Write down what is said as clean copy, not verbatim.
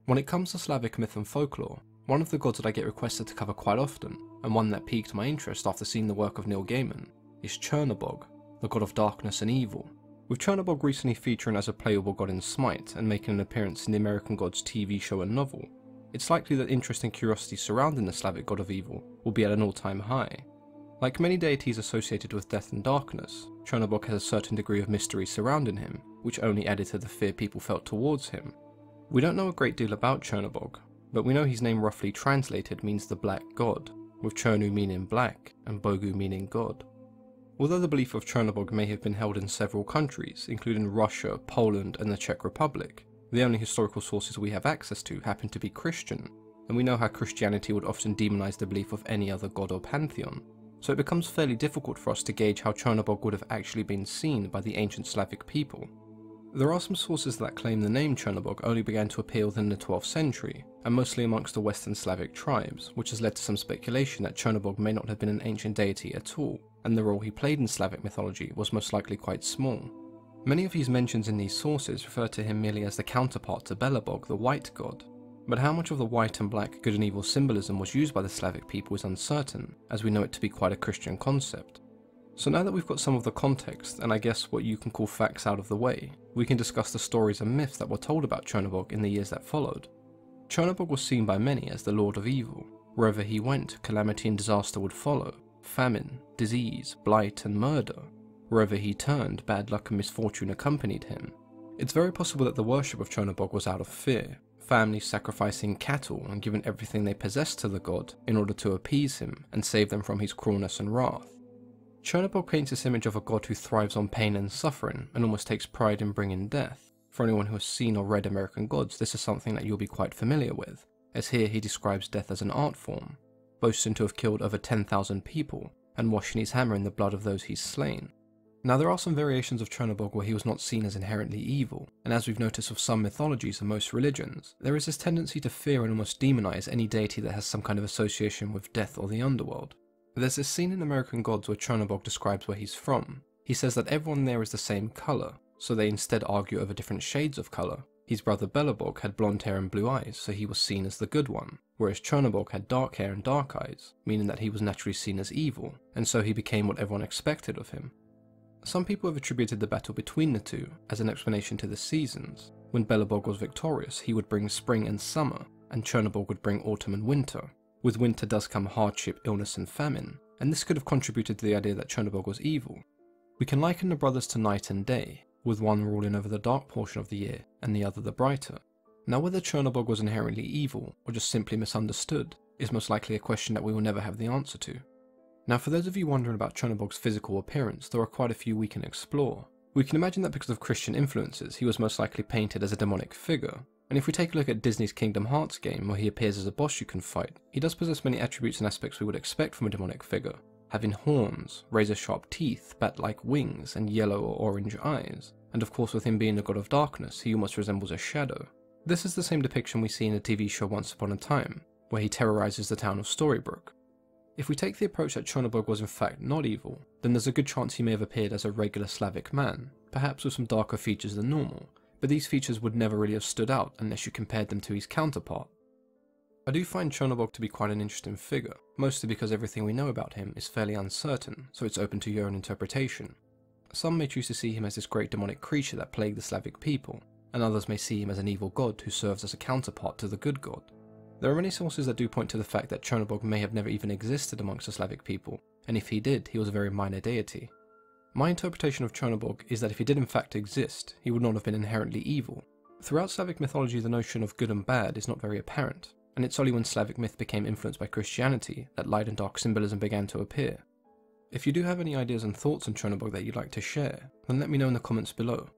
When it comes to Slavic myth and folklore, one of the gods that I get requested to cover quite often, and one that piqued my interest after seeing the work of Neil Gaiman, is Chernobog, the god of darkness and evil. With Chernobog recently featuring as a playable god in Smite and making an appearance in the American Gods TV show and novel, it's likely that interest and curiosity surrounding the Slavic god of evil will be at an all-time high. Like many deities associated with death and darkness, Chernobog has a certain degree of mystery surrounding him, which only added to the fear people felt towards him. We don't know a great deal about Chernobog, but we know his name roughly translated means the Black God, with Chernu meaning black and Bogu meaning god. Although the belief of Chernobog may have been held in several countries, including Russia, Poland and the Czech Republic, the only historical sources we have access to happen to be Christian, and we know how Christianity would often demonize the belief of any other god or pantheon, so it becomes fairly difficult for us to gauge how Chernobog would have actually been seen by the ancient Slavic people. There are some sources that claim the name Chernobog only began to appear within the 12th century, and mostly amongst the Western Slavic tribes, which has led to some speculation that Chernobog may not have been an ancient deity at all, and the role he played in Slavic mythology was most likely quite small. Many of his mentions in these sources refer to him merely as the counterpart to Belobog, the white god, but how much of the white and black good and evil symbolism was used by the Slavic people is uncertain, as we know it to be quite a Christian concept. So now that we've got some of the context, and I guess what you can call facts out of the way, we can discuss the stories and myths that were told about Chernobog in the years that followed. Chernobog was seen by many as the Lord of Evil. Wherever he went, calamity and disaster would follow, famine, disease, blight and murder. Wherever he turned, bad luck and misfortune accompanied him. It's very possible that the worship of Chernobog was out of fear, families sacrificing cattle and giving everything they possessed to the god in order to appease him and save them from his cruelness and wrath. Chernobog paints this image of a god who thrives on pain and suffering and almost takes pride in bringing death. For anyone who has seen or read American Gods, this is something that you'll be quite familiar with, as here he describes death as an art form, boasting to have killed over 10,000 people and washing his hammer in the blood of those he's slain. Now there are some variations of Chernobog where he was not seen as inherently evil, and as we've noticed with some mythologies and most religions, there is this tendency to fear and almost demonize any deity that has some kind of association with death or the underworld. There's this scene in American Gods where Chernobog describes where he's from. He says that everyone there is the same colour, so they instead argue over different shades of colour. His brother Belobog had blonde hair and blue eyes, so he was seen as the good one, whereas Chernobog had dark hair and dark eyes, meaning that he was naturally seen as evil, and so he became what everyone expected of him. Some people have attributed the battle between the two as an explanation to the seasons. When Belobog was victorious, he would bring spring and summer, and Chernobog would bring autumn and winter. With winter does come hardship, illness and famine, and this could have contributed to the idea that Chernobog was evil. We can liken the brothers to night and day, with one ruling over the dark portion of the year and the other the brighter. Now whether Chernobog was inherently evil or just simply misunderstood is most likely a question that we will never have the answer to. Now for those of you wondering about Chernobog's physical appearance, there are quite a few we can explore. We can imagine that because of Christian influences he was most likely painted as a demonic figure, and if we take a look at Disney's Kingdom Hearts game where he appears as a boss you can fight, he does possess many attributes and aspects we would expect from a demonic figure, having horns, razor-sharp teeth, bat-like wings, and yellow or orange eyes, and of course with him being the god of darkness, he almost resembles a shadow. This is the same depiction we see in the TV show Once Upon a Time, where he terrorizes the town of Storybrooke. If we take the approach that Chernobog was in fact not evil, then there's a good chance he may have appeared as a regular Slavic man, perhaps with some darker features than normal, but these features would never really have stood out unless you compared them to his counterpart. I do find Chernobog to be quite an interesting figure, mostly because everything we know about him is fairly uncertain, so it's open to your own interpretation. Some may choose to see him as this great demonic creature that plagued the Slavic people, and others may see him as an evil god who serves as a counterpart to the good god. There are many sources that do point to the fact that Chernobog may have never even existed amongst the Slavic people, and if he did, he was a very minor deity. My interpretation of Chernobog is that if he did in fact exist, he would not have been inherently evil. Throughout Slavic mythology the notion of good and bad is not very apparent, and it's only when Slavic myth became influenced by Christianity that light and dark symbolism began to appear. If you do have any ideas and thoughts on Chernobog that you'd like to share, then let me know in the comments below.